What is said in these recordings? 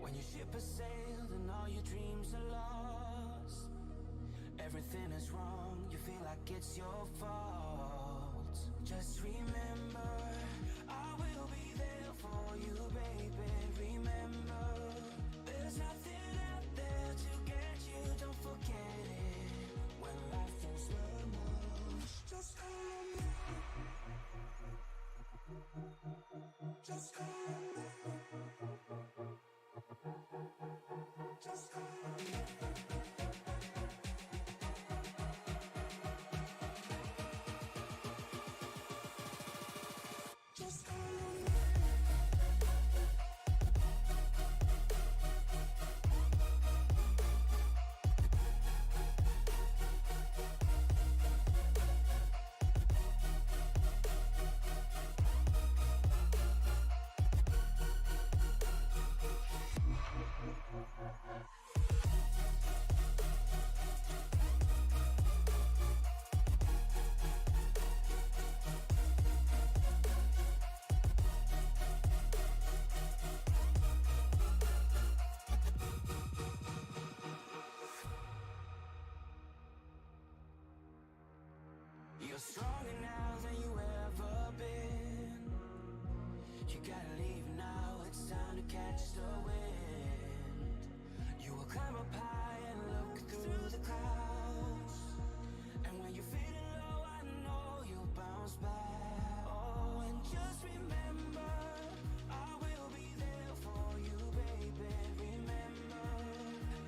When your ship has sailed and all your dreams are lost, everything is wrong, you feel like it's your fault. Just remember, I will be there for you, baby. Remember, there's nothing out there to get you, don't forget it. When life throws lemons, just call me. Just call me. Just call me. Just call me. You're stronger now than you ever been. You gotta leave now, it's time to catch the wind. You will climb up high and look through the clouds. And when you're feeling low, I know you'll bounce back. Oh, and just remember, I will be there for you, baby. Remember,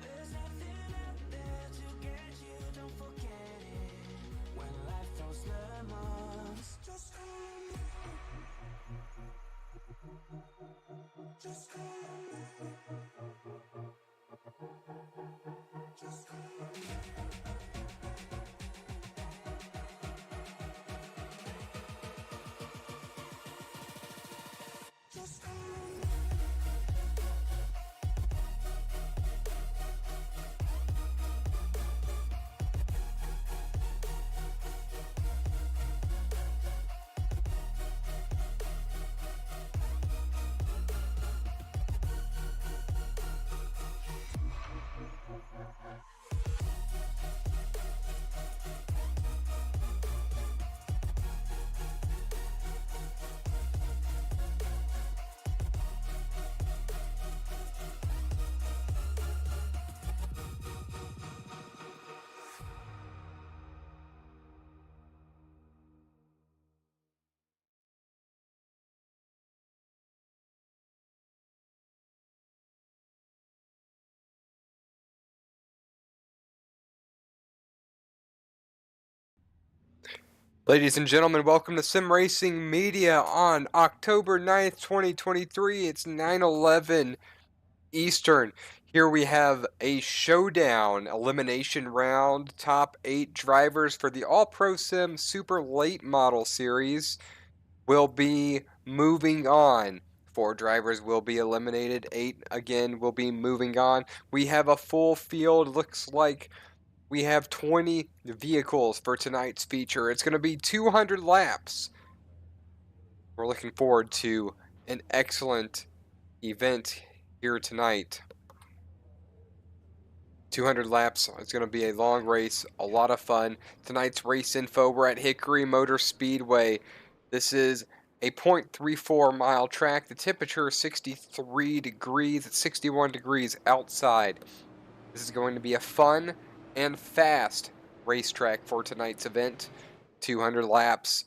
there's nothing out there to get you, don't forget it. When life throws lemons, just call me. Just call me. Just call me. Just call me. Ladies and gentlemen, welcome to Sim Racing Media on October 9th, 2023. It's 9/11 Eastern. Here we have a showdown elimination round. Top 8 drivers for the All-Pro Sim Super Late Model Series will be moving on. 4 drivers will be eliminated. 8 again will be moving on. We have a full field. Looks like we have 20 vehicles for tonight's feature. It's going to be 200 laps. We're looking forward to an excellent event here tonight. 200 laps. It's going to be a long race, a lot of fun. Tonight's race info, we're at Hickory Motor Speedway. This is a 0.34 mile track. The temperature is 63 degrees. It's 61 degrees outside. This is going to be a fun and fast racetrack for tonight's event. 200 laps.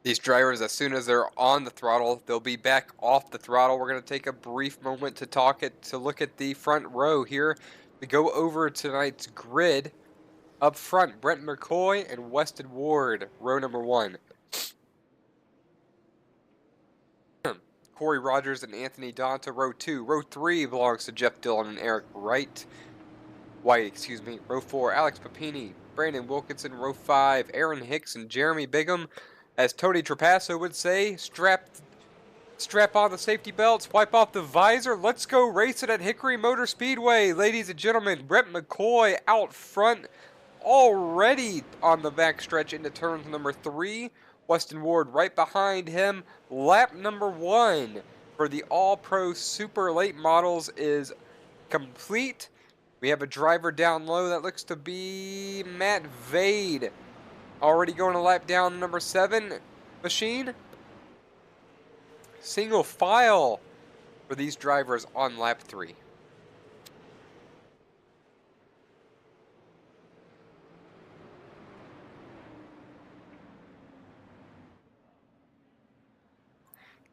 These drivers, as soon as they're on the throttle, they'll be back off the throttle. We're going to take a brief moment to look at the front row here. We go over tonight's grid. Up front, Brent McCoy and Weston Ward, row number 1. Corey Rogers and Anthony Donta, row 2. Row 3 belongs to Jeff Dillon and Eric White. Row 4, Alex Papini, Brandon Wilkinson. Row 5, Aaron Hicks and Jeremy Bigham. As Tony Trapasso would say, strap on the safety belts, wipe off the visor. Let's go racing at Hickory Motor Speedway. Ladies and gentlemen, Brent McCoy out front, already on the backstretch into turn number 3. Weston Ward right behind him. Lap number 1. for the All-Pro Super Late models is complete. We have a driver down low. That looks to be Matt Vade. Already going a lap down number 7 machine. Single file for these drivers on lap 3.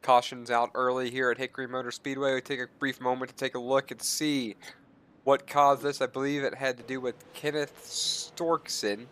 Cautions out early here at Hickory Motor Speedway. We take a brief moment to take a look and see what caused this. I believe it had to do with Kenneth Storkson.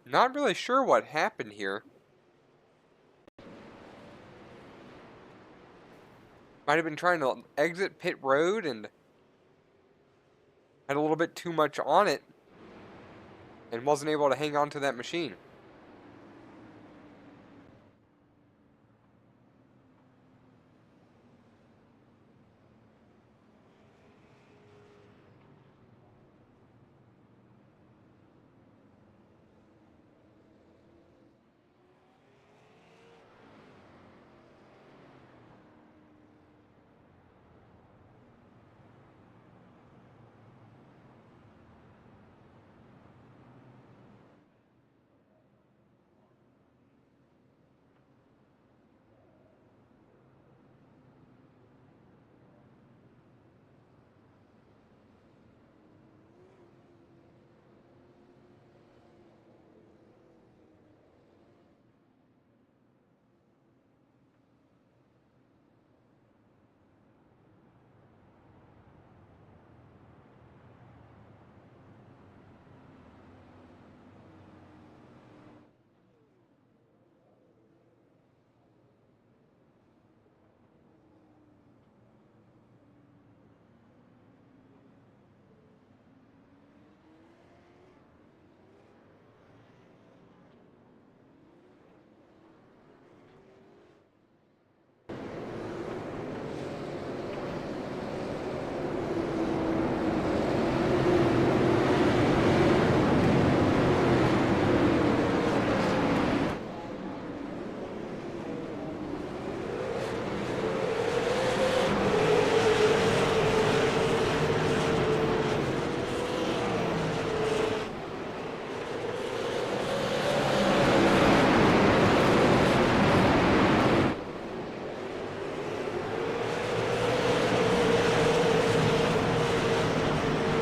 Not really sure what happened here. Might have been trying to exit pit road and had a little bit too much on it and wasn't able to hang on to that machine.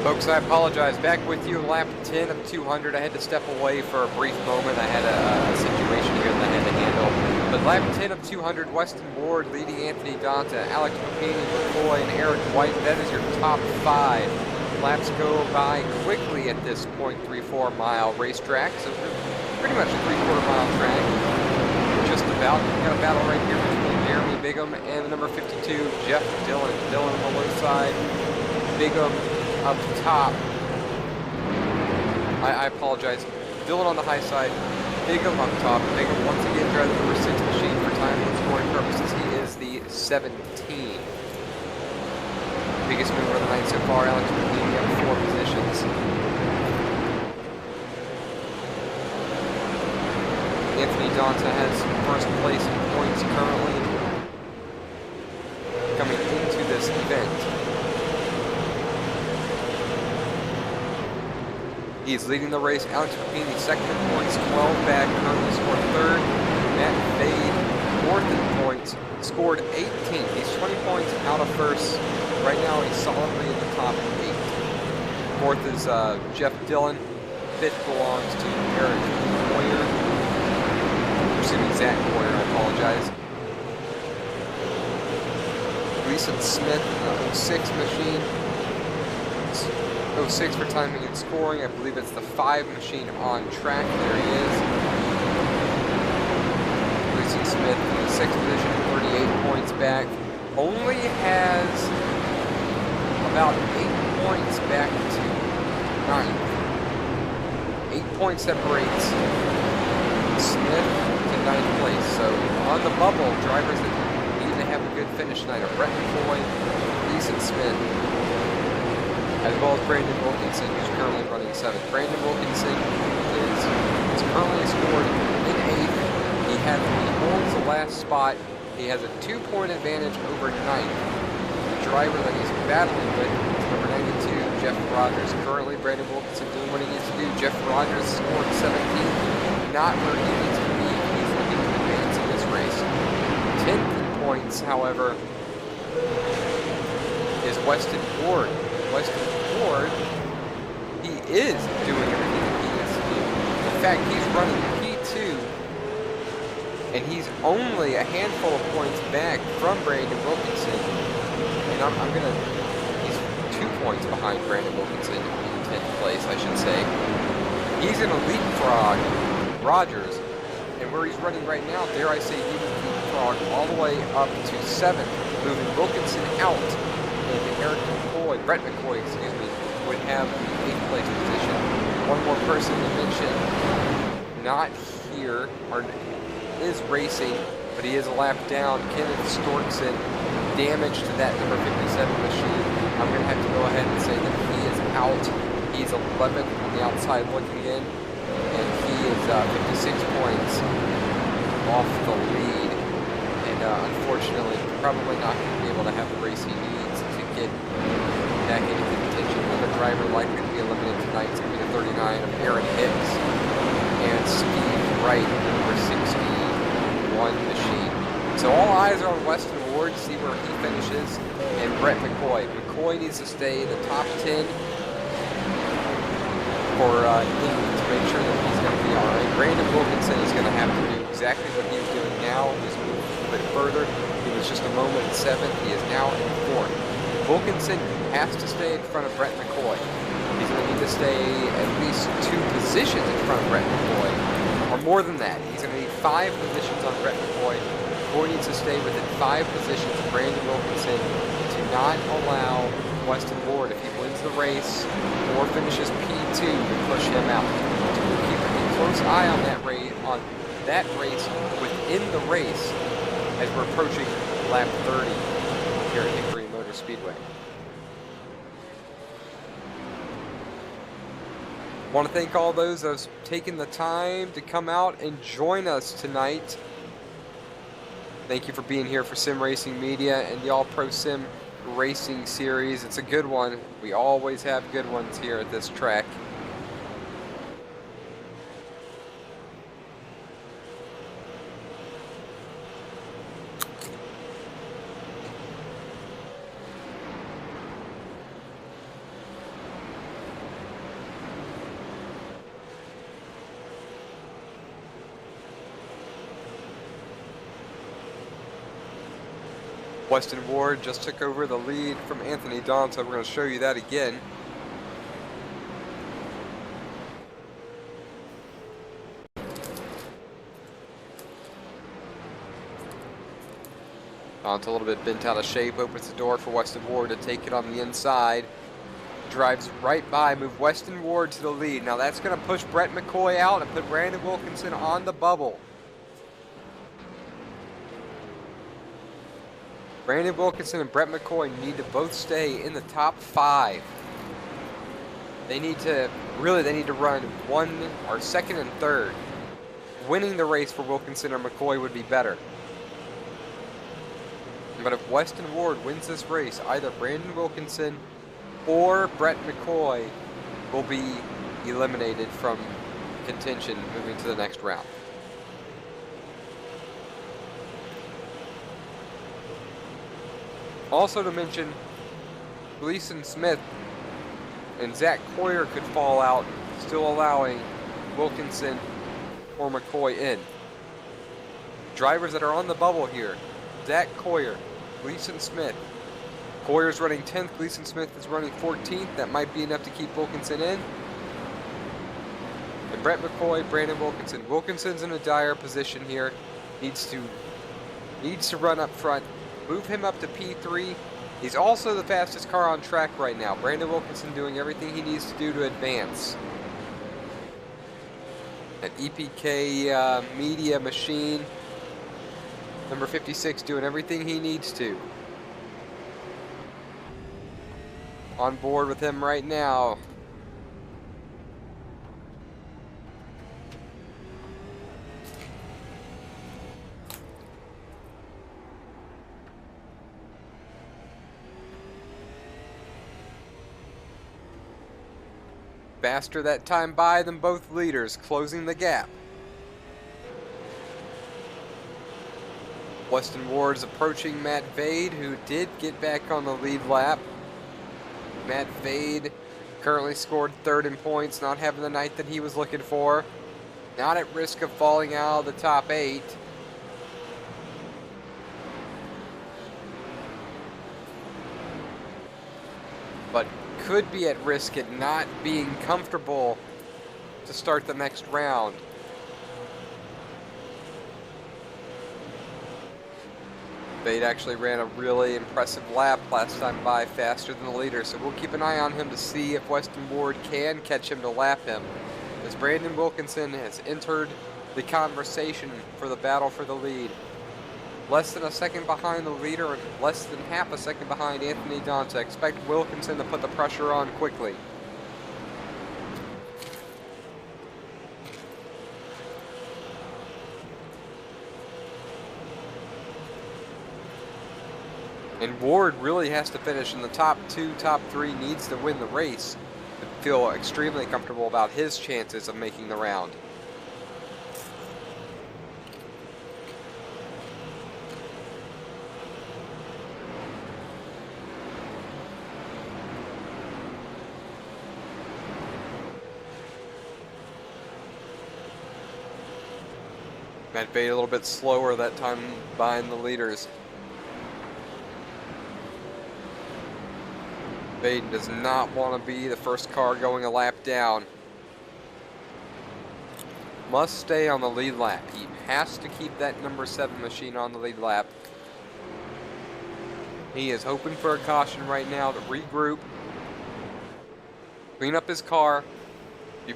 Folks, I apologize. Back with you, lap 10 of 200. I had to step away for a brief moment. I had a situation here that I had to handle. But lap 10 of 200, Weston Ward leading Anthony Donta, Alex McKinney, McCoy, and Eric White. That is your top 5. Laps go by quickly at this 0.34 mile racetrack. So pretty much a 3/4 mile track. Just about. We've got a battle right here between Jeremy Bigham and number 52, Jeff Dillon. Dillon on the low side, Bigham up top. I apologize. Dillon on the high side, Bigham up top. Bigham once again driving the number 6 machine for time and scoring purposes. He is the 17. Biggest mover of the night so far, Alex McKinney up 4 positions. Anthony Donta has first place in points currently coming into this event. He's leading the race. Alex McKinney second in points, 12 back, currently scored 3rd. Matt Vade 4th in points, scored 18. He's 20 points out of first. Right now he's solidly in the top 8. 4th is Jeff Dillon. 5th belongs to Eric Moyer. Excuse me, Zach Moyer, I apologize. Gleason Smith, 06 machine. 06 for timing and scoring. I believe it's the 5 machine on track. There he is. Gleason Smith in the 6th position, 38 points back. Only has about 8 points back to ninth. 8 points separates Smith to ninth place. So on the bubble, drivers that need to have a good finish tonight are Brett McCoy, Gleason Smith, as well as Brandon Wilkinson, who's currently running 7th. Brandon Wilkinson is currently scored in 8th. He holds the last spot. He has a 2-point advantage over 9th. The driver that he's battling with is number 92, Jeff Rogers. Currently, Brandon Wilkinson doing what he needs to do. Jeff Rogers scored 17th, not where he needs to be. He's looking to advance in this race. 10th in points, however, is Weston Ward. Weston Ward, he is doing everything that he needs to do. In fact, he's running P2, and he's only a handful of points back from Brandon Wilkinson. And he's 2 points behind Brandon Wilkinson in 10th place, I should say. He's going to leapfrog Rogers, and where he's running right now, dare I say, he will leapfrog all the way up to 7th, moving Wilkinson out, and Brett McCoy, would have the 8th place position. One more person to mention, not here, is racing, but he is a lap down. Kenneth Storkson, damage to that number 57 machine. I'm going to have to go ahead and say that he is out. He's 11th on the outside looking in, and he is 56 points off the lead. And unfortunately, probably not going to be able to have the race he needs to get back into contention. Another driver likely to be eliminated tonight is going to be the 39 of Aaron Hicks and Steve Wright, number 61 machine. So all eyes are on Weston Ward to see where he finishes, and Brett McCoy. McCoy needs to stay in the top 10 for to make sure that he's going to be all right. Brandon Wilkinson is going to have to do exactly what he's doing now. He's moved a bit further. He was just a moment in 7th. He is now in 4th. Wilkinson has to stay in front of Brett McCoy. He's going to need to stay at least 2 positions in front of Brett McCoy, or more than that. He's going to need 5 positions on Brett McCoy. McCoy needs to stay within 5 positions of Brandon Wilkinson to not allow Weston Ward, if he wins the race or finishes P2, to push him out. So we'll keep a close eye on that race within the race as we're approaching lap 30 here at Hickory Motor Speedway. I want to thank all those that have taken the time to come out and join us tonight. Thank you for being here for Sim Racing Media and the All Pro Sim Racing Series. It's a good one. We always have good ones here at this track. Weston Ward just took over the lead from Anthony Don, so we're going to show you that again. Don's a little bit bent out of shape, opens the door for Weston Ward to take it on the inside. Drives right by, move Weston Ward to the lead. Now that's going to push Brett McCoy out and put Brandon Wilkinson on the bubble. Brandon Wilkinson and Brett McCoy need to both stay in the top 5. They need to run 2nd and 3rd. Winning the race for Wilkinson or McCoy would be better. But if Weston Ward wins this race, either Brandon Wilkinson or Brett McCoy will be eliminated from contention moving to the next round. Also to mention, Gleason Smith and Zach Coyer could fall out, still allowing Wilkinson or McCoy in. Drivers that are on the bubble here, Zach Coyer, Gleason Smith. Coyer's running 10th, Gleason Smith is running 14th. That might be enough to keep Wilkinson in. And Brett McCoy, Brandon Wilkinson. Wilkinson's in a dire position here. Needs to run up front. Move him up to P3 He's also the fastest car on track right now. Brandon Wilkinson doing everything he needs to do to advance. An EPK media machine. Number 56 doing everything he needs to. On board with him right now. Faster that time by than both leaders, closing the gap. Weston Ward's approaching Matt Vade, who did get back on the lead lap. Matt Vade currently scored third in points, not having the night that he was looking for. Not at risk of falling out of the top 8. But could be at risk at not being comfortable to start the next round. Vade actually ran a really impressive lap last time by, faster than the leader, so we'll keep an eye on him to see if Weston Ward can catch him to lap him, as Brandon Wilkinson has entered the conversation for the battle for the lead. Less than a second behind the leader and less than half a second behind Anthony Donta. Expect Wilkinson to put the pressure on quickly. And Ward really has to finish in the top 2, top 3, needs to win the race to feel extremely comfortable about his chances of making the round. Matt Vade a little bit slower that time behind the leaders. Vade does not want to be the first car going a lap down. Must stay on the lead lap. He has to keep that number 7 machine on the lead lap. He is hoping for a caution right now to regroup, clean up his car, be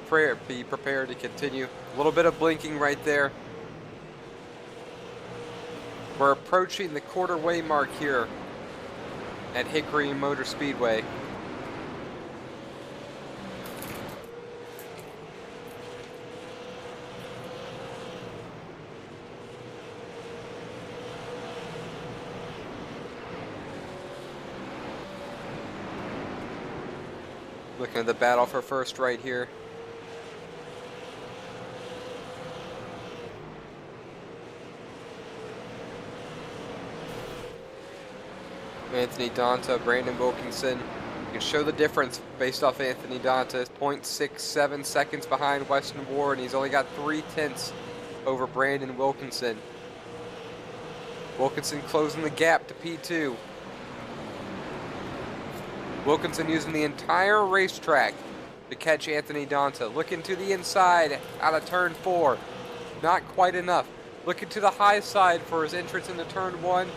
prepared to continue. A little bit of blinking right there. We're approaching the quarter-way mark here at Hickory Motor Speedway. Looking at the battle for first right here. Anthony Donta, Brandon Wilkinson. You can show the difference based off Anthony Donta. 0.67 seconds behind Weston Ward, and he's only got 0.3 over Brandon Wilkinson. Wilkinson closing the gap to P2. Wilkinson using the entire racetrack to catch Anthony Donta. Looking to the inside out of turn 4. Not quite enough. Looking to the high side for his entrance into turn 1.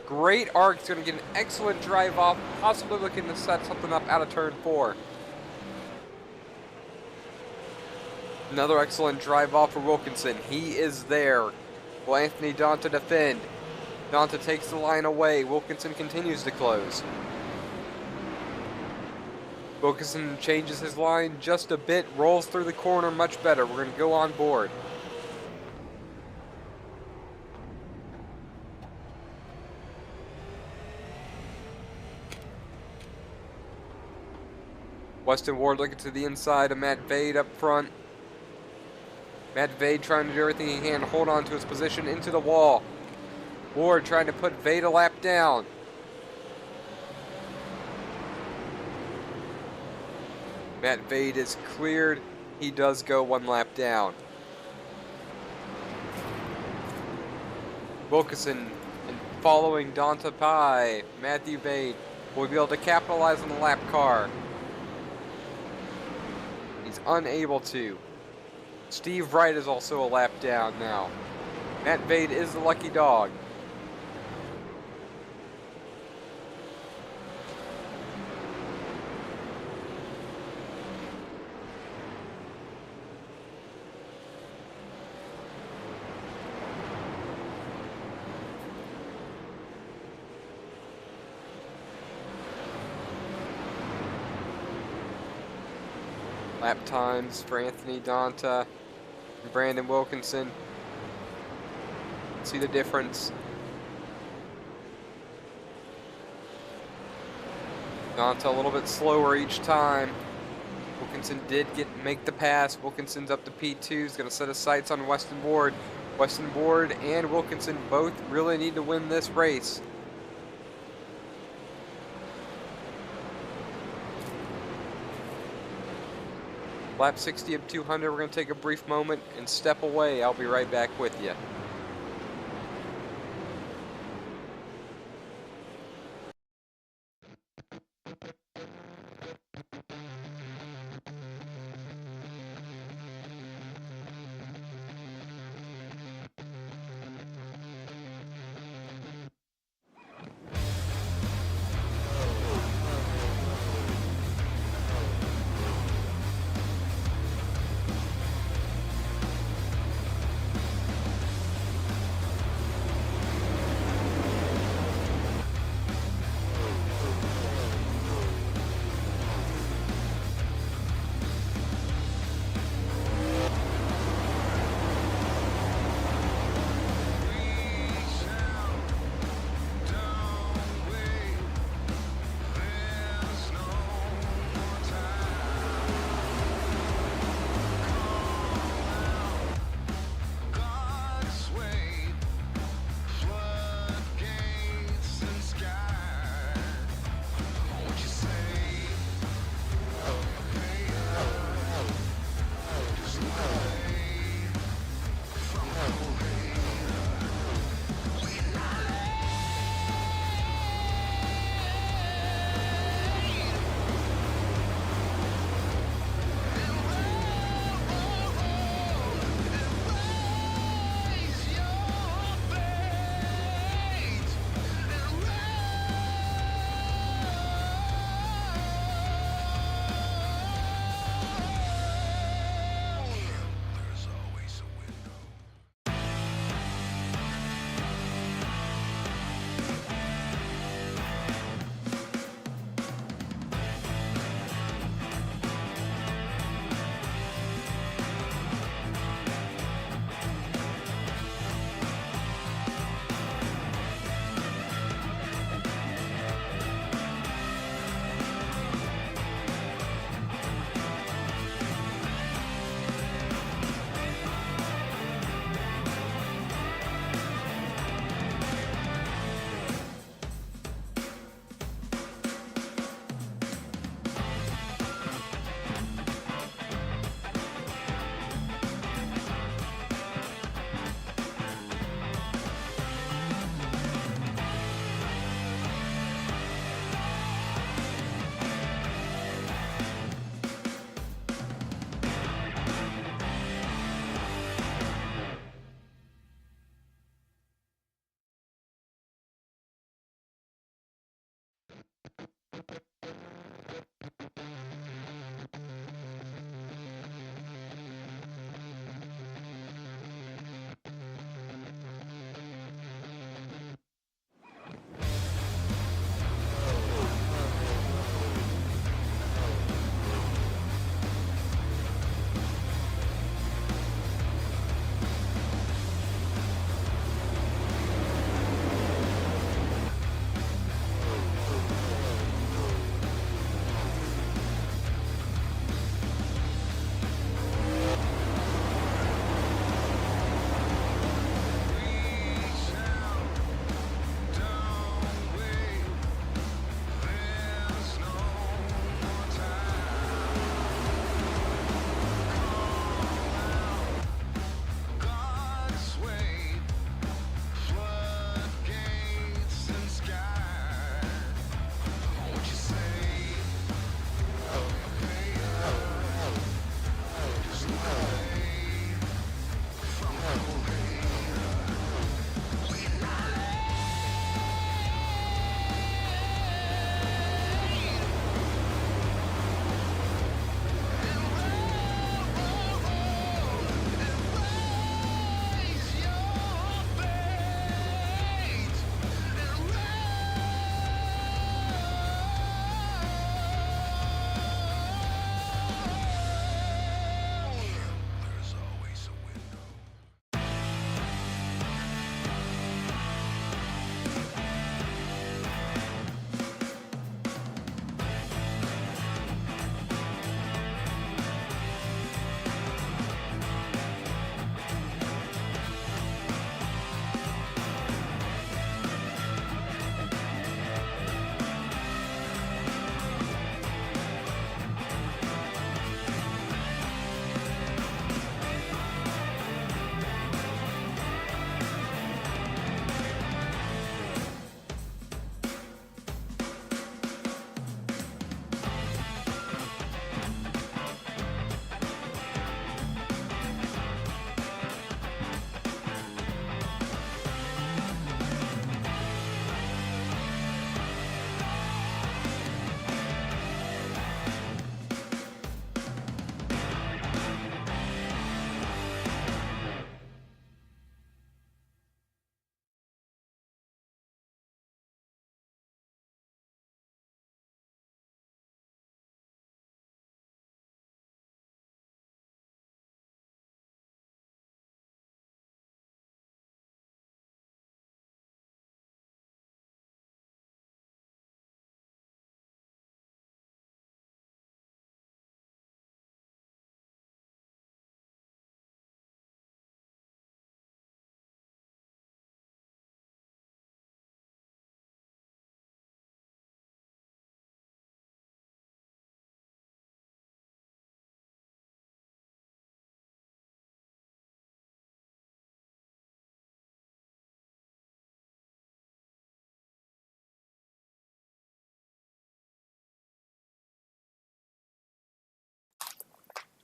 Great arc. He's going to get an excellent drive off. Possibly looking to set something up out of turn 4. Another excellent drive off for Wilkinson. He is there. Will Anthony Donta defend? Donta takes the line away. Wilkinson continues to close. Wilkinson changes his line just a bit, rolls through the corner much better. We're going to go on board. Weston Ward looking to the inside of Matt Vade up front. Matt Vade trying to do everything he can to hold on to his position into the wall. Ward trying to put Vade a lap down. Matt Vade is cleared. He does go 1 lap down. Wilkinson following Donta by Matthew Vade will be able to capitalize on the lap car. He's unable to. Steve Wright is also a lap down now. Matt Vade is the lucky dog. Lap times for Anthony Donta and Brandon Wilkinson. See the difference. Donta a little bit slower each time. Wilkinson did make the pass. Wilkinson's up to P2. He's going to set his sights on Weston Ward. Weston Ward and Wilkinson both really need to win this race. Lap 60 of 200. We're going to take a brief moment and step away. I'll be right back with you.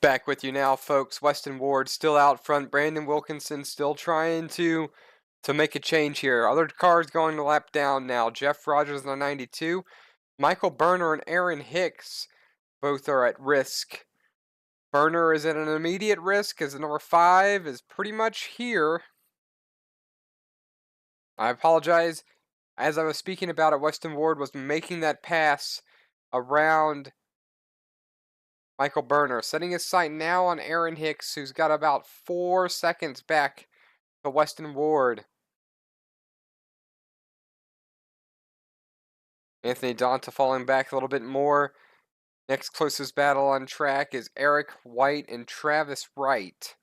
Back with you now, folks. Weston Ward still out front. Brandon Wilkinson still trying to make a change here. Other cars going to lap down now. Jeff Rogers on 92. Michael Berner and Aaron Hicks both are at risk. Berner is at an immediate risk as the number 5 is pretty much here. I apologize. As I was speaking about it, Weston Ward was making that pass around Michael Berner, setting his sight now on Aaron Hicks, who's got about 4 seconds back to Weston Ward. Anthony Donta falling back a little bit more. Next closest battle on track is Eric White and Travis Wright.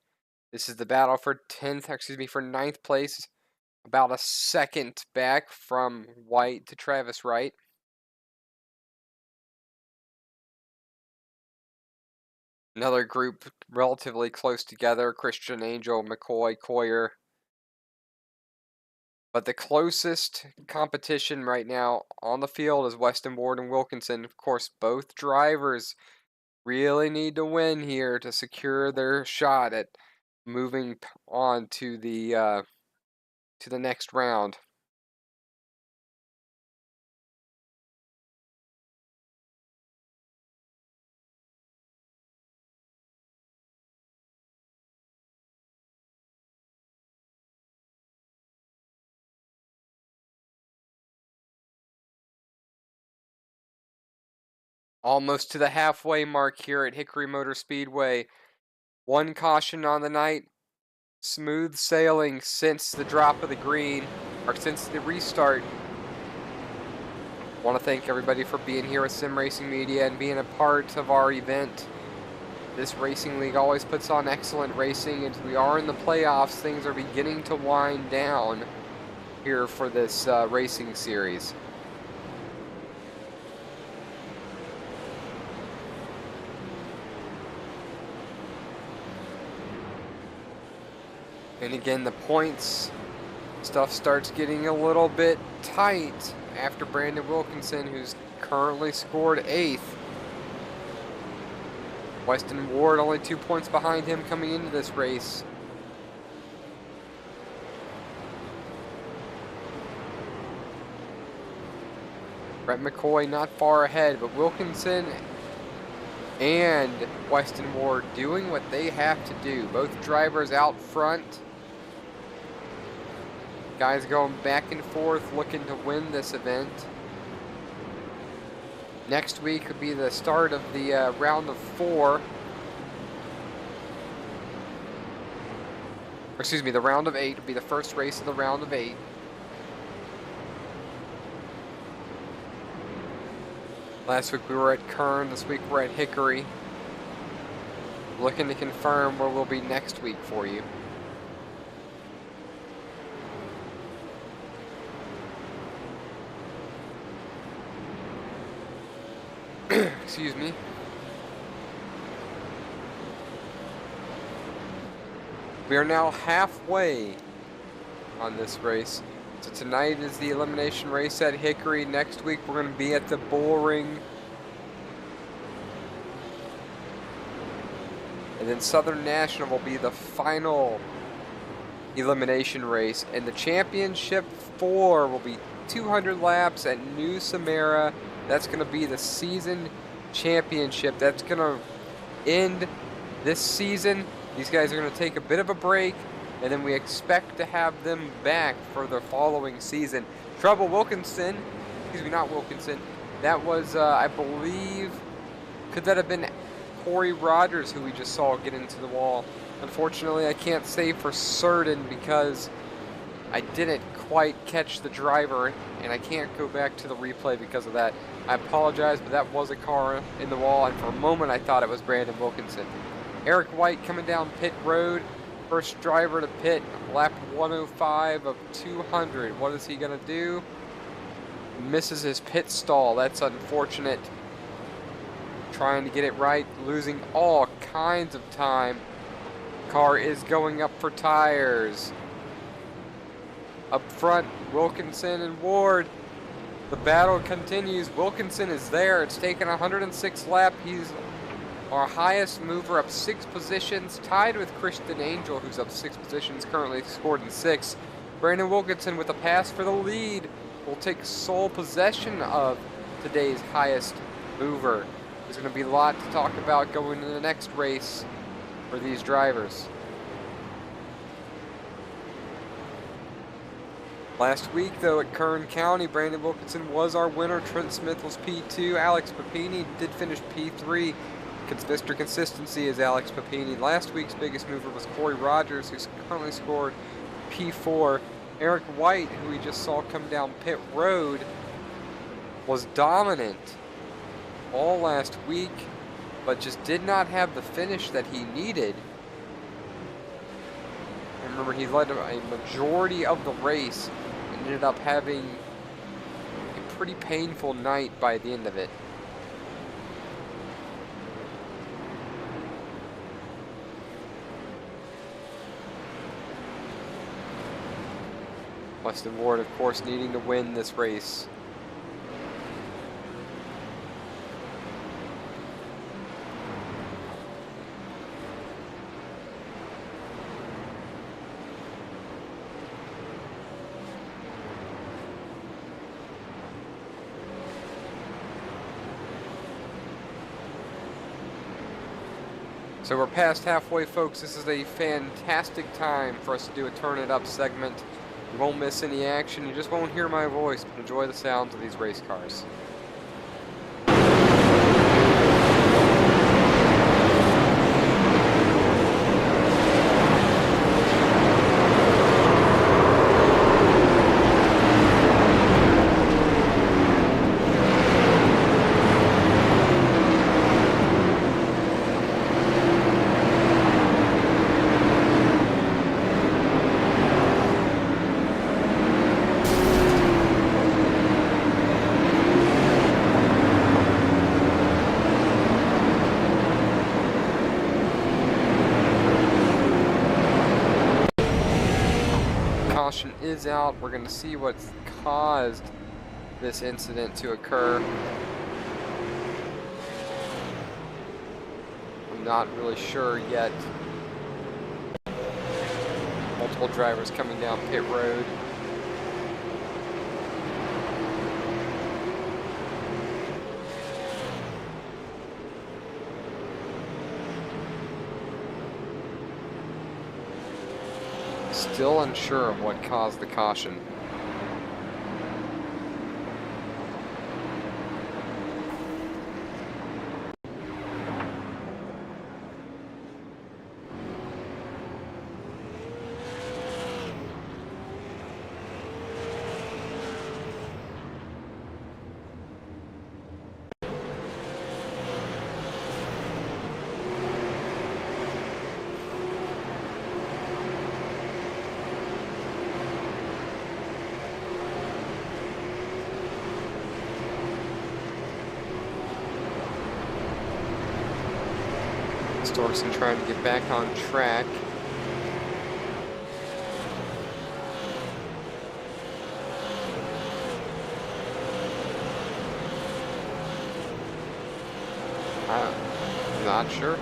This is the battle for for 9th place. About a second back from White to Travis Wright. Another group relatively close together, Christian Angel, McCoy, Coyer. But the closest competition right now on the field is Weston Ward and Wilkinson. Of course, both drivers really need to win here to secure their shot at moving on to the next round. Almost to the halfway mark here at Hickory Motor Speedway. One caution on the night. Smooth sailing since the drop of the green, or since the restart. I want to thank everybody for being here with Sim Racing Media and being a part of our event. This racing league always puts on excellent racing, and we are in the playoffs. Things are beginning to wind down here for this racing series. And again, the points stuff starts getting a little bit tight after Brandon Wilkinson, who's currently scored 8th. Weston Ward only 2 points behind him coming into this race. Brett McCoy not far ahead, but Wilkinson and Weston Ward doing what they have to do. Both drivers out front. Guys going back and forth looking to win this event. Next week would be the start of the round of 4. Or excuse me, the round of 8 would be the first race of the round of 8. Last week we were at Kern, this week we're at Hickory. Looking to confirm where we'll be next week for you. Excuse me. We are now halfway on this race. So tonight is the elimination race at Hickory. Next week we're going to be at the Bullring. And then Southern National will be the final elimination race. And the championship 4 will be 200 laps at New Samara. That's going to be the season championship. That's going to end this season. These guys are going to take a bit of a break, and then we expect to have them back for the following season. Trouble Wilkinson, excuse me, not Wilkinson. That was, I believe, could that have been Corey Rogers who we just saw get into the wall? Unfortunately, I can't say for certain because I didn't quite catch the driver, and I can't go back to the replay because of that. I apologize, but that was a car in the wall, and for a moment I thought it was Brandon Wilkinson. Eric White coming down pit road. First driver to pit, lap 105 of 200. What is he going to do? Misses his pit stall. That's unfortunate. Trying to get it right, losing all kinds of time. Car is going up for tires. Up front, Wilkinson and Ward. The battle continues. Wilkinson is there. It's taken 106 laps. He's Our highest mover up 6 positions, tied with Christian Angel, who's up 6 positions, currently scored in 6. Brandon Wilkinson with a pass for the lead will take sole possession of today's highest mover. There's going to be a lot to talk about going into the next race for these drivers. Last week, though, at Kern County, Brandon Wilkinson was our winner. Trent Smith was P2. Alex Papini did finish P3. Mr. Consistency is Alex Papini. Last week's biggest mover was Corey Rogers, who's currently scored P4. Eric White, who we just saw come down pit road, was dominant all last week, but just did not have the finish that he needed. And remember, he led a majority of the race and ended up having a pretty painful night by the end of it. Weston Ward, of course, needing to win this race. So we're past halfway, folks. This is a fantastic time for us to do a Turn It Up segment. You won't miss any action. You just won't hear my voice, but enjoy the sounds of these race cars. Caution is out. We're going to see what's caused this incident to occur. I'm not really sure yet. Multiple drivers coming down pit road. Still unsure of what caused the caution. Storkson trying to get back on track. I'm not sure.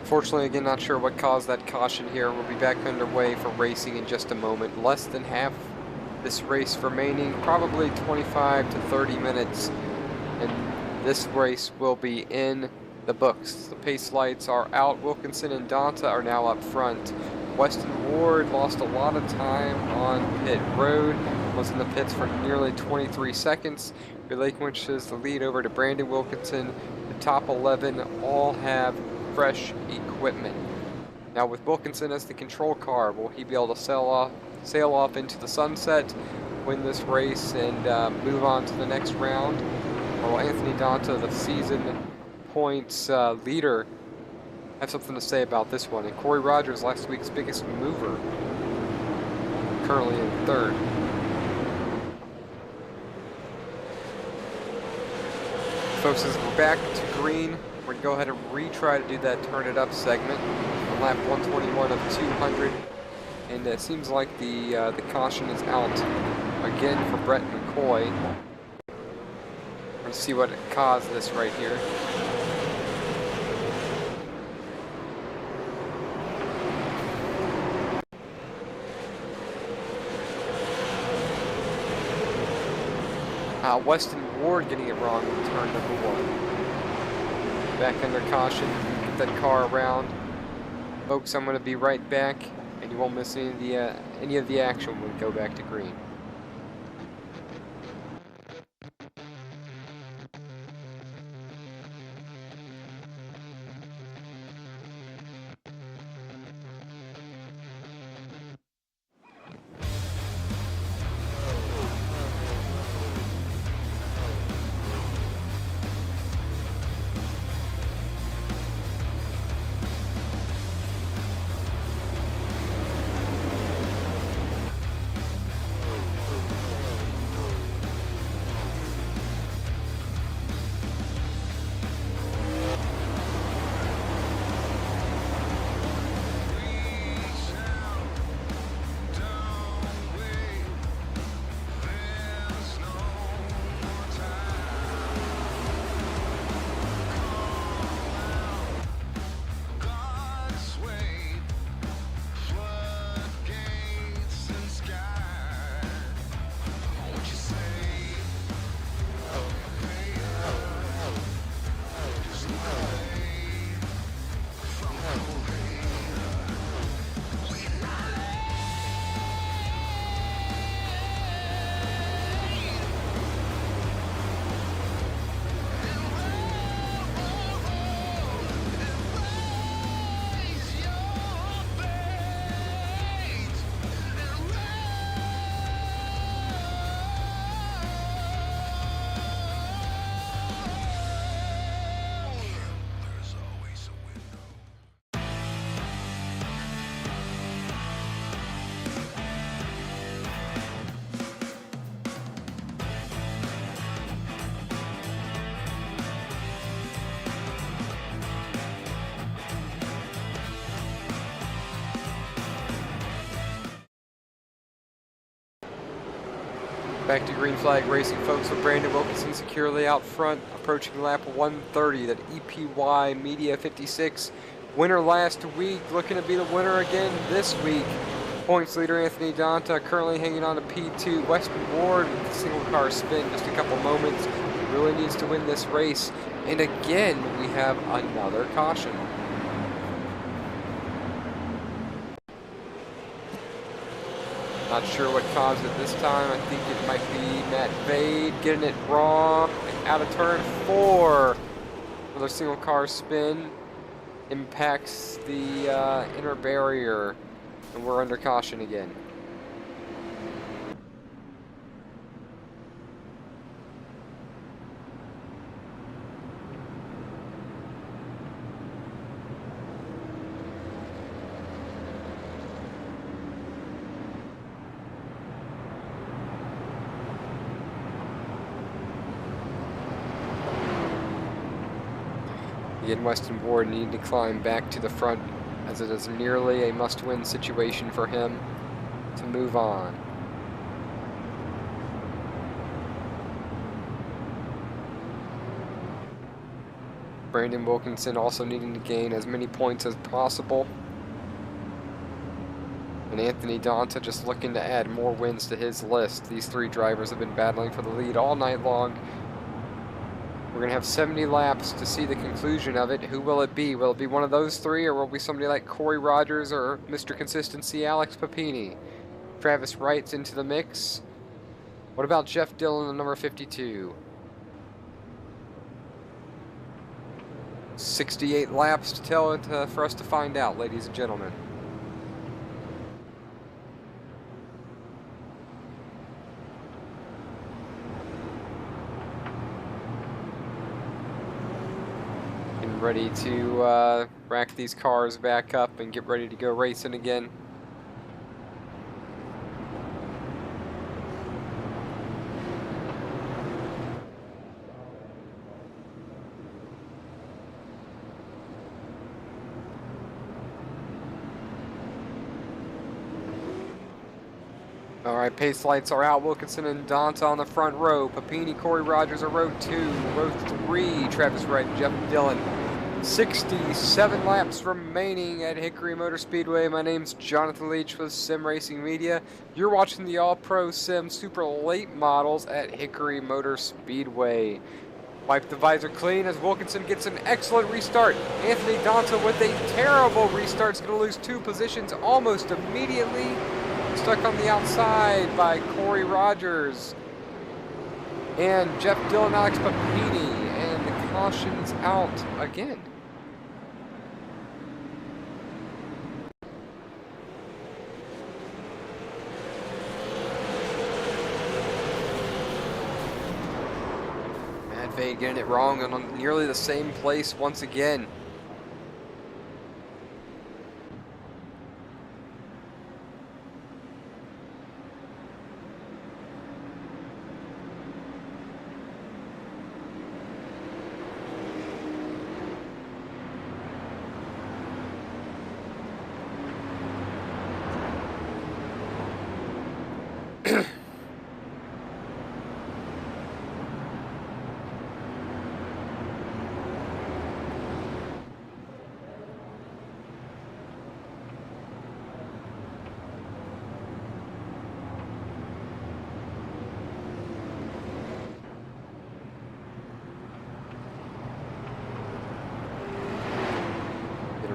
Unfortunately, again, not sure what caused that caution here. We'll be back underway for racing in just a moment. Less than half this race remaining, probably 25 to 30 minutes, and this race will be in the books. The pace lights are out. Wilkinson and Donta are now up front. Weston Ward lost a lot of time on pit road, was in the pits for nearly 23 seconds, relinquishes the lead over to Brandon Wilkinson. The top 11 all have fresh equipment. Now with Wilkinson as the control car, will he be able to sail off into the sunset, win this race, and move on to the next round? Or will Anthony Donta, the season points leader, have something to say about this one. And Corey Rogers, last week's biggest mover, currently in third. Folks, as we're back to green, we're going to go ahead and retry to do that turn it up segment on lap 121 of 200. And it seems like the caution is out again for Brett McCoy. Let's see what caused this right here. Weston Ward getting it wrong in turn number 1. Back under caution, get that car around. Folks, I'm going to be right back, and you won't miss any of the action when we go back to green. Back to green flag racing, folks, with Brandon Wilkinson securely out front, approaching lap 130. That EPY Media 56 winner last week, looking to be the winner again this week. Points leader Anthony Donta currently hanging on to P2. Weston Ward with the single car spin, just a couple moments, really needs to win this race. And again, we have another caution. Not sure what caused it this time. I think it might be Matt Vade getting it wrong. Out of turn 4. Another single car spin. Impacts the inner barrier. And we're under caution again. Again, Weston Ward needing to climb back to the front, as it is nearly a must-win situation for him to move on. Brandon Wilkinson also needing to gain as many points as possible. And Anthony Donta just looking to add more wins to his list. These three drivers have been battling for the lead all night long. We're going to have 70 laps to see the conclusion of it. Who will it be? Will it be one of those three, or will it be somebody like Corey Rogers or Mr. Consistency Alex Papini? Travis Wright's into the mix. What about Jeff Dillon, the number 52? 68 laps to tell it for us to find out, ladies and gentlemen. Ready to rack these cars back up and get ready to go racing again. All right, pace lights are out. Wilkinson and Donta on the front row. Papini, Corey Rogers are row 2. Row 3, Travis Wright, Jeff Dillon. 67 laps remaining at Hickory Motor Speedway. My name's Jonathan Leach with Sim Racing Media. You're watching the All-Pro Sim Super Late Models at Hickory Motor Speedway. Wipe the visor clean as Wilkinson gets an excellent restart. Anthony Donta with a terrible restart is going to lose 2 positions almost immediately. Stuck on the outside by Corey Rogers and Jeff Dillon, Alex Papini, and the caution's out again. Matt Vade getting it wrong and on nearly the same place once again.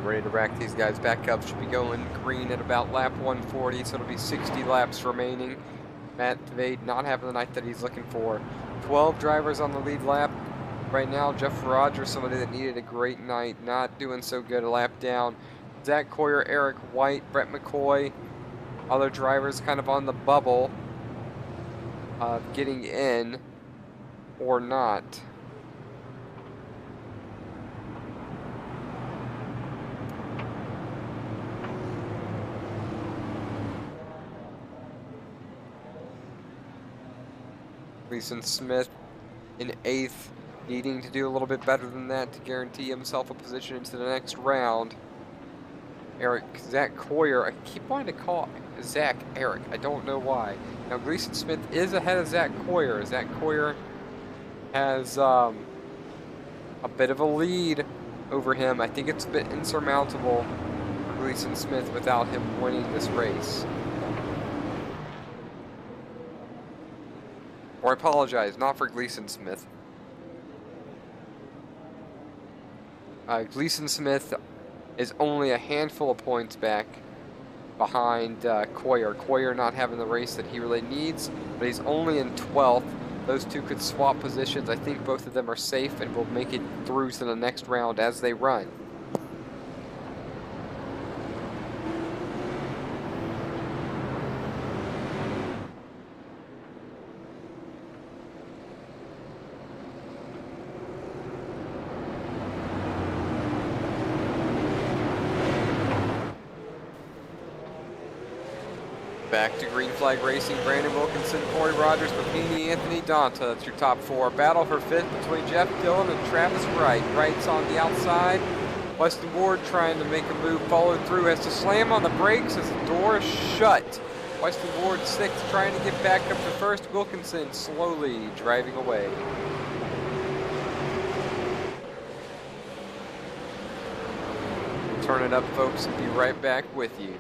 Ready to rack these guys back up. Should be going green at about lap 140, so it'll be 60 laps remaining. Matt Vade not having the night that he's looking for. 12 drivers on the lead lap. Right now, Jeff Rogers, somebody that needed a great night, not doing so good, a lap down. Zach Coyer, Eric White, Brett McCoy, other drivers kind of on the bubble of getting in or not. Gleason Smith in 8th, needing to do a little bit better than that to guarantee himself a position into the next round. Zach Coyer, I keep wanting to call Zach Eric, I don't know why. Now Gleason Smith is ahead of Zach Coyer. Zach Coyer has a bit of a lead over him. I think it's a bit insurmountable for Gleason Smith without him winning this race. Or I apologize, not for Gleason Smith. Gleason Smith is only a handful of points back behind Coyer. Coyer not having the race that he really needs, but he's only in 12th. Those two could swap positions. I think both of them are safe and will make it through to the next round as they run. Back to green flag racing. Brandon Wilkinson, Corey Rogers, Papini, Anthony Donta. That's your top 4. Battle for 5th between Jeff Dillon and Travis Wright. Wright's on the outside. Weston Ward trying to make a move, followed through, has to slam on the brakes as the door is shut. Weston Ward 6th, trying to get back up to 1st. Wilkinson slowly driving away. Turn it up, folks, and be right back with you.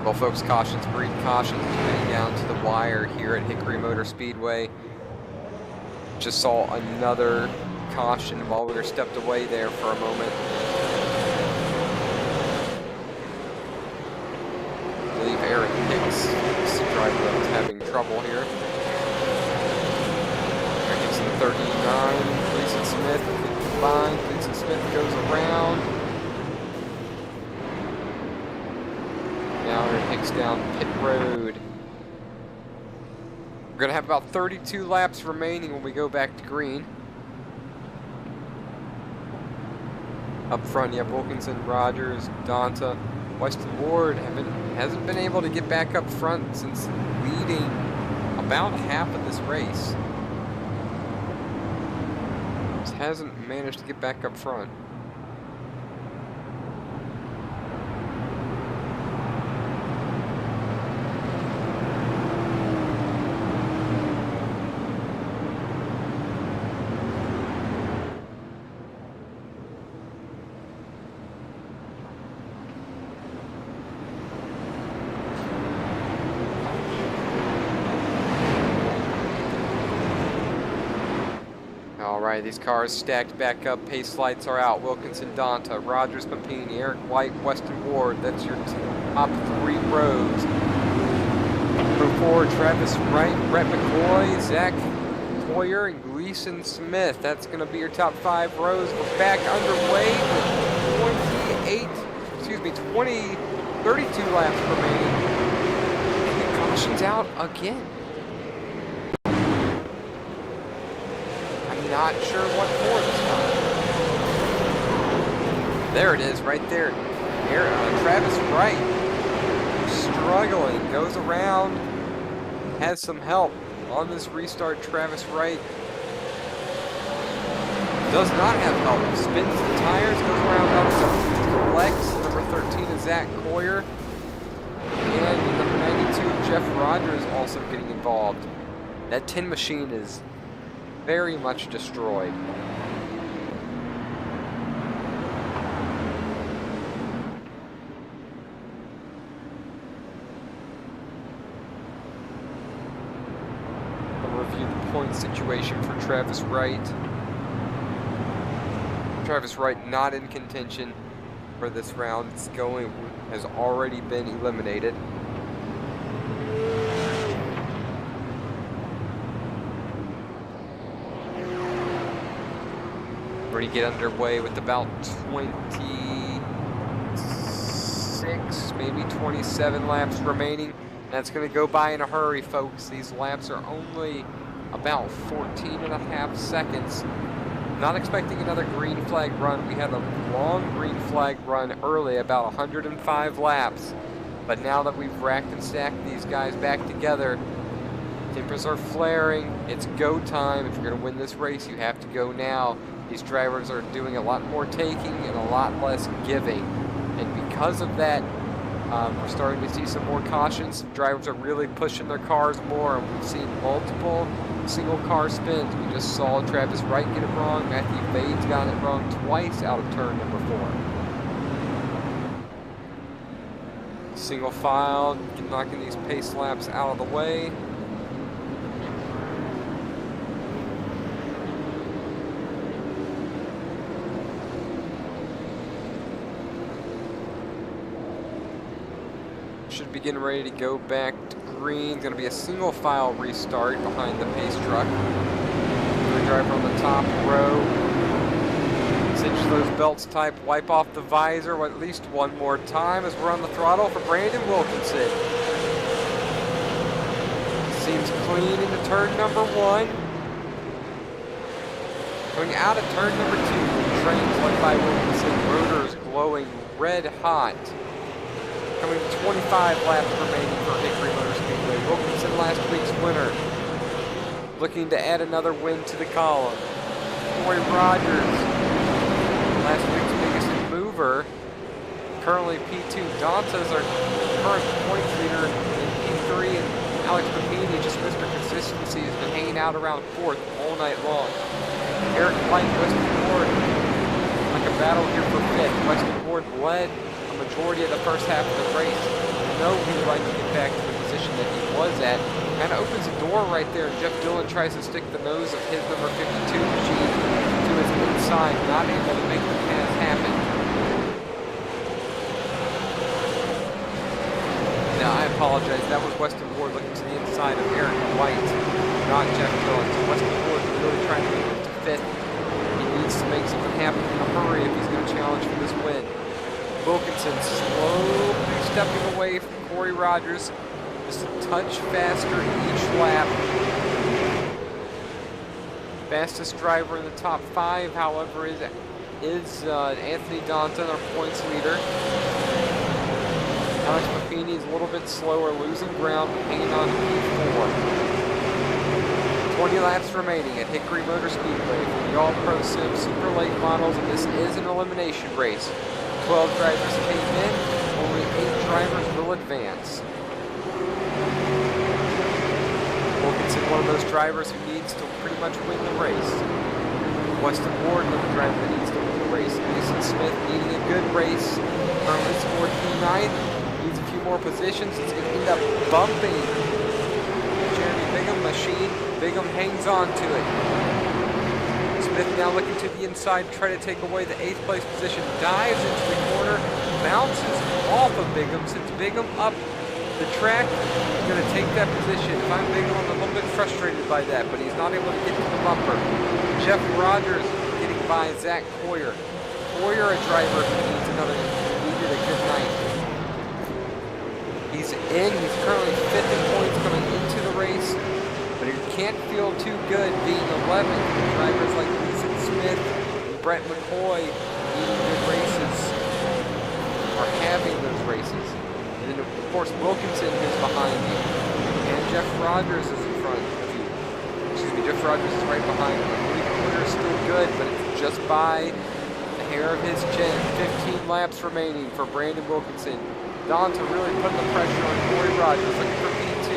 Well, folks, cautions breed cautions. Heading down to the wire here at Hickory Motor Speedway. Just saw another caution while we were stepped away there for a moment. I believe Eric Hicks, this driver, was having trouble here. Eric Hicks in 39, Gleason Smith combined. Gleason Smith goes around. Now Eric Hicks down pit road. We're going to have about 32 laps remaining when we go back to green. Up front, you have Wilkinson, Rogers, Donta. Weston Ward hasn't been able to get back up front since leading about half of this race. Just hasn't managed to get back up front. Alright, these cars stacked back up, pace lights are out. Wilkinson, Donta, Rogers, Papini, Eric White, Weston Ward. That's your top 3 rows. Number 4, Travis Wright, Brett McCoy, Zach Hoyer, and Gleason Smith. That's going to be your top 5 rows. We're back underway with 32 laps remaining. And the caution's out again. Not sure what for this time. There it is, right there. Here, Travis Wright, struggling, goes around, has some help on this restart. Travis Wright does not have help. Spins the tires, goes around up Lex. Number 13 is Zach Hoyer, and number 92 Jeff Rogers also getting involved. That 10 machine is very much destroyed. I'll review the point situation for Travis Wright. Travis Wright not in contention for this round. Has already been eliminated. Ready to get underway with about 26, maybe 27 laps remaining. That's going to go by in a hurry, folks. These laps are only about 14.5 seconds. Not expecting another green flag run. We had a long green flag run early, about 105 laps. But now that we've racked and stacked these guys back together, tempers are flaring. It's go time. If you're going to win this race, you have to go now. These drivers are doing a lot more taking and a lot less giving. And because of that, we're starting to see some more cautions. Some drivers are really pushing their cars more, and we've seen multiple single car spins. We just saw Travis Wright get it wrong. Matthew Bade's got it wrong twice out of turn number 4. Single file, knocking these pace laps out of the way. Should be getting ready to go back to green. Going to be a single file restart behind the pace truck. The driver on the top row. Cinch those belts tight, wipe off the visor at least one more time as we're on the throttle for Brandon Wilkinson. Seems clean into turn number 1. Going out of turn number 2, trains led by Wilkinson, rotors glowing red hot. Coming to 25 laps remaining for Hickory Motor Speedway. Wilkinson, last week's winner, looking to add another win to the column. Roy Rogers, last week's biggest mover, currently P2. Donta's our current point leader in P3, and Alex Papini, just Mr. Consistency, has been hanging out around 4th all night long. Eric White, Weston Ward, like a battle here for 5th. Weston Ward led majority of the first half of the race. know he would like to get back to the position that he was at. Kind of opens the door right there, and Jeff Dillon tries to stick the nose of his number 52 machine to his inside, not able to make the pass happen. Now, I apologize. That was Weston Ward looking to the inside of Eric White, not Jeff Dillon. So Weston Ward is really trying to make it to 5th. He needs to make something happen in a hurry if he's going to challenge for this win. Wilkinson slowly stepping away from Corey Rogers. Just a touch faster each lap. Fastest driver in the top 5, however, is Anthony Donta, our points leader. Alex Maffini is a little bit slower, losing ground, but hanging on to P4. 20 laps remaining at Hickory Motor Speedway for the All-Pro Sim Super Late Models, and this is an elimination race. 12 drivers came in, only 8 drivers will advance. Wilkinson, one of those drivers who needs to pretty much win the race. Weston Ward, another driver that needs to win the race. Mason Smith needing a good race. Currently scored P9. Needs a few more positions. It's going to end up bumping Jeremy Bingham machine. Bingham hangs on to it. Smith now looking to the inside, try to take away the 8th place position. Dives into the corner, bounces off of Bingham, sends Bingham up the track. He's going to take that position. If I'm Bingham, I'm a little bit frustrated by that, but he's not able to get to the bumper. Jeff Rogers getting by Zach Hoyer. Hoyer, a driver who needed a good night. He's in. He's currently 5th in points coming into the race, but he can't feel too good being 11th. Drivers like Ethan Smith and Brett McCoy needing good races are having those races. And then, of course, Wilkinson is behind you, and Jeff Rogers is in front of you. Excuse me, Jeff Rogers is right behind you. I believe Hoyer is still good, but it's just by the hair of his chin. 15 laps remaining for Brandon Wilkinson. Donta really putting the pressure on Corey Rogers, looking for P2.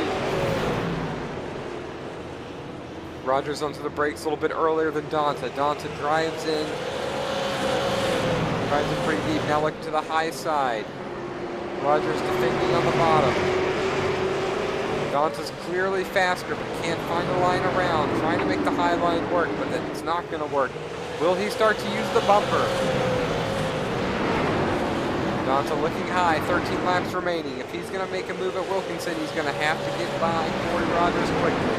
Rogers onto the brakes a little bit earlier than Donta. Donta drives in pretty deep. Now looking to the high side. Rogers defending on the bottom. Donta's clearly faster, but can't find a line around. Trying to make the high line work, but it's not going to work. Will he start to use the bumper? Donta looking high, 13 laps remaining. If he's going to make a move at Wilkinson, he's going to have to get by Corey Rogers quickly.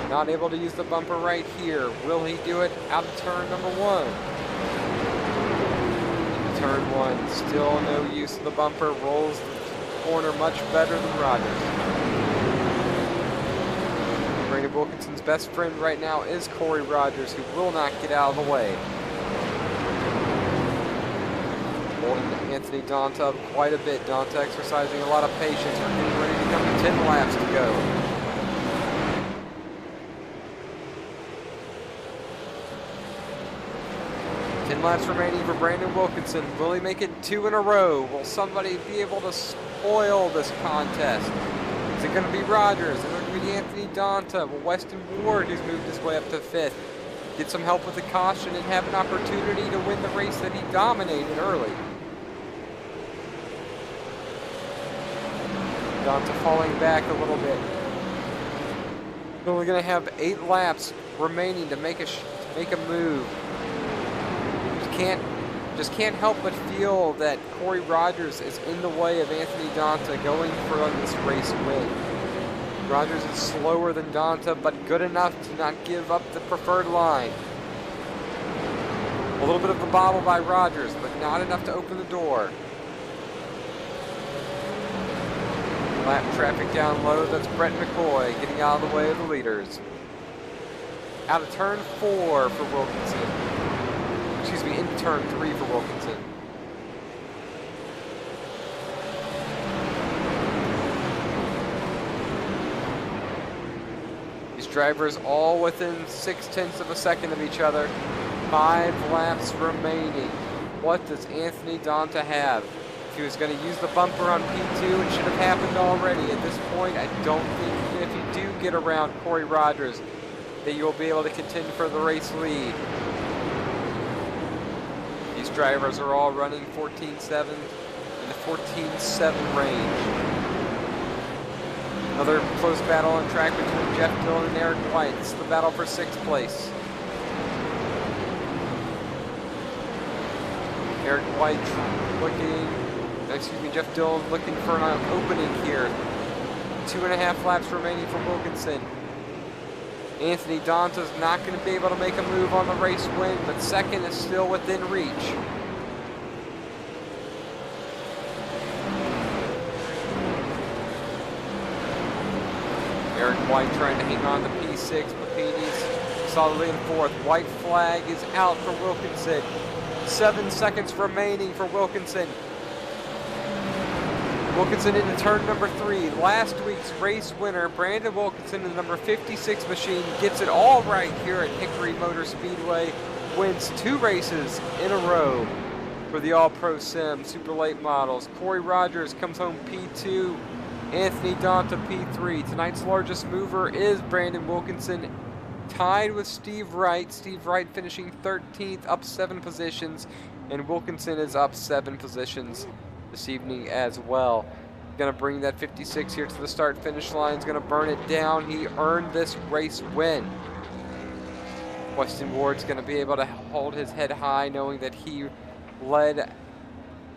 Not able to use the bumper right here. Will he do it out of turn number 1? Into turn 1, still no use of the bumper. Rolls the corner much better than Rogers. Brandon Wilkinson's best friend right now is Corey Rogers, who will not get out of the way. Holding Anthony Donta up quite a bit. Donta exercising a lot of patience. We're getting ready to come to 10 laps to go. Laps remaining for Brandon Wilkinson. Will he make it 2 in a row? Will somebody be able to spoil this contest? Is it going to be Rogers? Is it going to be Anthony Donta? Will Weston Ward, who's moved his way up to 5th, get some help with the caution and have an opportunity to win the race that he dominated early? Donta falling back a little bit. We're only going to have 8 laps remaining to make a move. Just can't help but feel that Corey Rogers is in the way of Anthony Donta going for this race win. Rogers is slower than Donta, but good enough to not give up the preferred line. A little bit of a bobble by Rogers, but not enough to open the door. Lap traffic down low, that's Brett McCoy getting out of the way of the leaders. Out of turn 4 for Wilkinson. Excuse me, into turn 3 for Wilkinson. These drivers all within 0.6 of a second of each other. 5 laps remaining. What does Anthony Donta have? If he was going to use the bumper on P2, it should have happened already. At this point, I don't think even if you do get around Corey Rogers, that you'll be able to contend for the race lead. These drivers are all running 14.7. in the 14.7 range. Another close battle on track between Jeff Dillon and Eric White. This is the battle for 6th place. Eric White Jeff Dillon looking for an opening here. 2.5 laps remaining for Wilkinson. Anthony Donta's not going to be able to make a move on the race win, but second is still within reach. Eric White trying to hang on to P6, Papini's solidly in 4th. White flag is out for Wilkinson. 7 seconds remaining for Wilkinson. Wilkinson into turn number 3. Last week's race winner, Brandon Wilkinson, in the number 56 machine, gets it all right here at Hickory Motor Speedway. Wins 2 races in a row for the All-Pro Sim Super Late Models. Corey Rogers comes home P2. Anthony Donta P3. Tonight's largest mover is Brandon Wilkinson, tied with Steve Wright. Steve Wright finishing 13th, up 7 positions, and Wilkinson is up 7 positions this evening as well. Going to bring that 56 here to the start-finish line. He's going to burn it down. He earned this race win. Weston Ward's going to be able to hold his head high, knowing that he led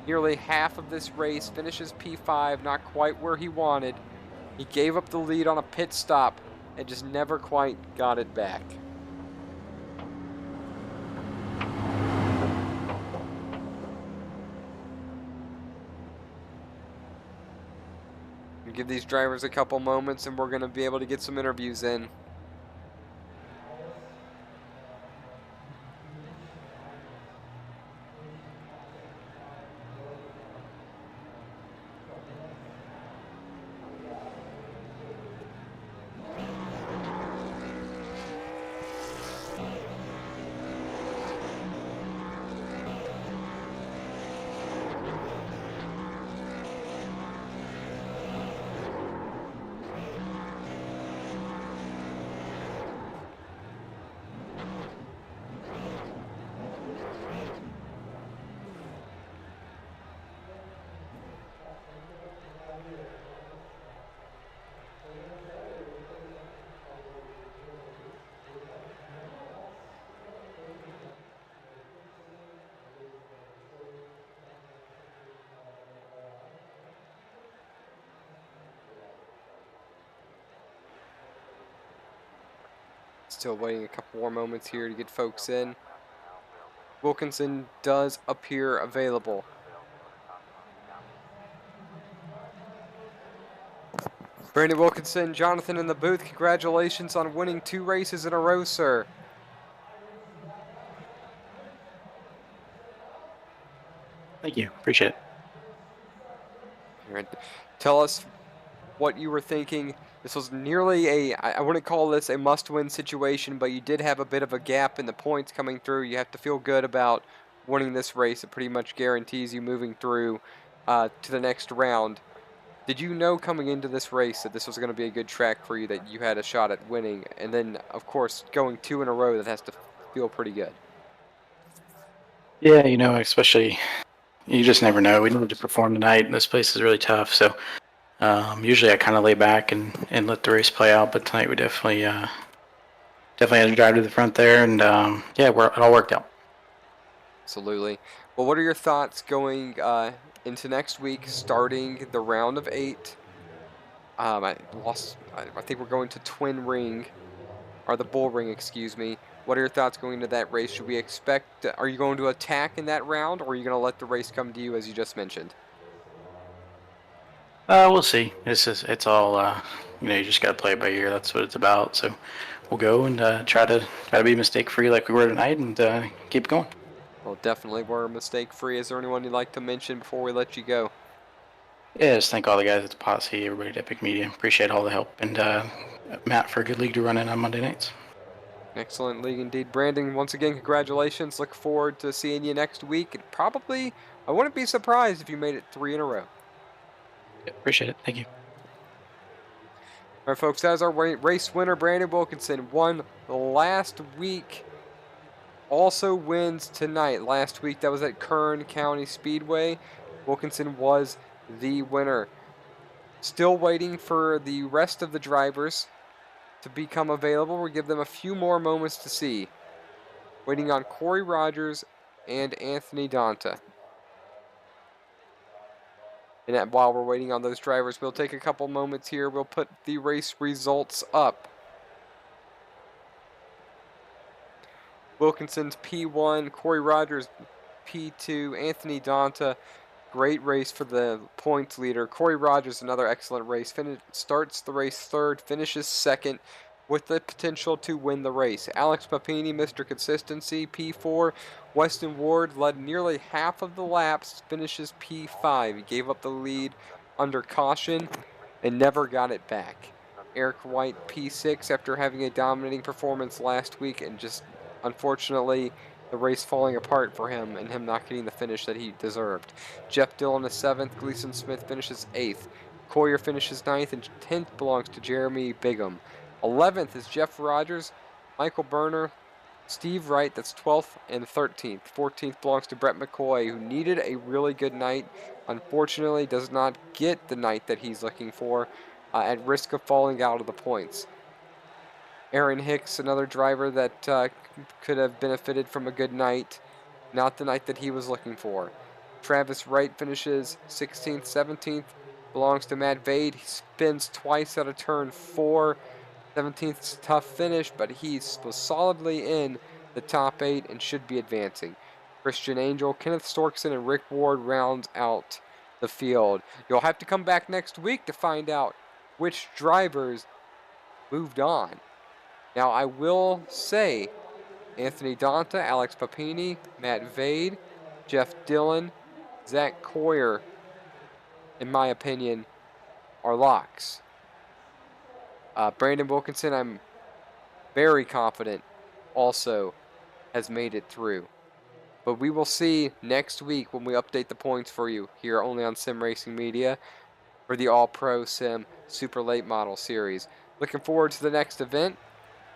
nearly half of this race, finishes P5, not quite where he wanted. He gave up the lead on a pit stop and just never quite got it back. Give these drivers a couple moments and we're going to be able to get some interviews in. Still waiting a couple more moments here to get folks in. Wilkinson does appear available. Brandon Wilkinson, Jonathan in the booth, congratulations on winning 2 races in a row, sir. Thank you, appreciate it. All right. Tell us what you were thinking. This was nearly I wouldn't call this a must-win situation, but you did have a bit of a gap in the points coming through. You have to feel good about winning this race. It pretty much guarantees you moving through to the next round. Did you know coming into this race that this was going to be a good track for you, that you had a shot at winning? And then, of course, going 2 in a row, that has to feel pretty good. Yeah, you know, especially, you just never know. We need to perform tonight. This place is really tough, so usually I kind of lay back and let the race play out, but tonight we definitely had to drive to the front there, and yeah, it all worked out. Absolutely. Well, what are your thoughts going into next week, starting the round of 8? I think we're going to Twin Ring, or the Bull Ring, excuse me. What are your thoughts going into that race? Should we expect, are you going to attack in that round, or are you going to let the race come to you, as you just mentioned? We'll see. It's all you know. You just got to play it by ear. That's what it's about. So we'll go and try to be mistake free like we were tonight, and keep going. Well, definitely we're mistake free. Is there anyone you'd like to mention before we let you go? Yeah, just thank all the guys at the Posse, everybody at Epic Media. Appreciate all the help, and Matt for a good league to run in on Monday nights. Excellent league indeed. Brandon, once again, congratulations. Look forward to seeing you next week. And probably, I wouldn't be surprised if you made it 3 in a row. Yeah, appreciate it. Thank you. All right, folks, that is our race winner, Brandon Wilkinson. Won last week. Also wins tonight. Last week, that was at Kern County Speedway. Wilkinson was the winner. Still waiting for the rest of the drivers to become available. We'll give them a few more moments to see. Waiting on Corey Rogers and Anthony Donta. And while we're waiting on those drivers, we'll take a couple moments here. We'll put the race results up. Wilkinson's P1, Corey Rogers P2, Anthony Donta. Great race for the points leader. Corey Rogers, another excellent race. Starts the race third, finishes second with the potential to win the race. Alex Papini, Mr. Consistency, P4. Weston Ward led nearly half of the laps, finishes P5. He gave up the lead under caution and never got it back. Eric White, P6, after having a dominating performance last week and just, unfortunately, the race falling apart for him and him not getting the finish that he deserved. Jeff Dillon is 7th. Gleason Smith finishes 8th. Coyer finishes 9th, and 10th belongs to Jeremy Bigham. 11th is Jeff Rogers, Michael Berner, Steve Wright, that's 12th, and 13th. 14th belongs to Brett McCoy, who needed a really good night. Unfortunately, does not get the night that he's looking for, at risk of falling out of the points. Aaron Hicks, another driver that could have benefited from a good night. Not the night that he was looking for. Travis Wright finishes 16th, 17th. Belongs to Matt Vade. He spins twice out of turn 4. 17th is a tough finish, but he was solidly in the top 8 and should be advancing. Christian Angel, Kenneth Storkson, and Rick Ward rounds out the field. You'll have to come back next week to find out which drivers moved on. Now, I will say Anthony Donta, Alex Papini, Matt Vade, Jeff Dillon, Zach Coyer, in my opinion, are locks. Brandon Wilkinson, I'm very confident, also has made it through. But we will see next week when we update the points for you here only on Sim Racing Media for the All-Pro Sim Super Late Model Series. Looking forward to the next event.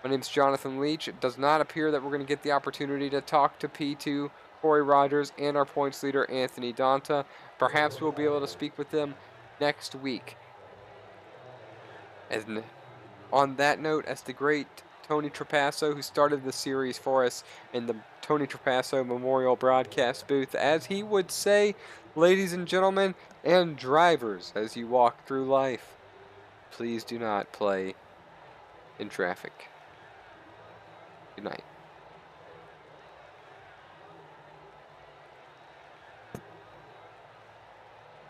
My name is Jonathan Leach. It does not appear that we're going to get the opportunity to talk to P2, Corey Rogers, and our points leader, Anthony Donta. Perhaps we'll be able to speak with them next week. And on that note, as the great Tony Trapasso, who started the series for us in the Tony Trapasso Memorial Broadcast booth, as he would say, ladies and gentlemen, and drivers as you walk through life, please do not play in traffic. Good night.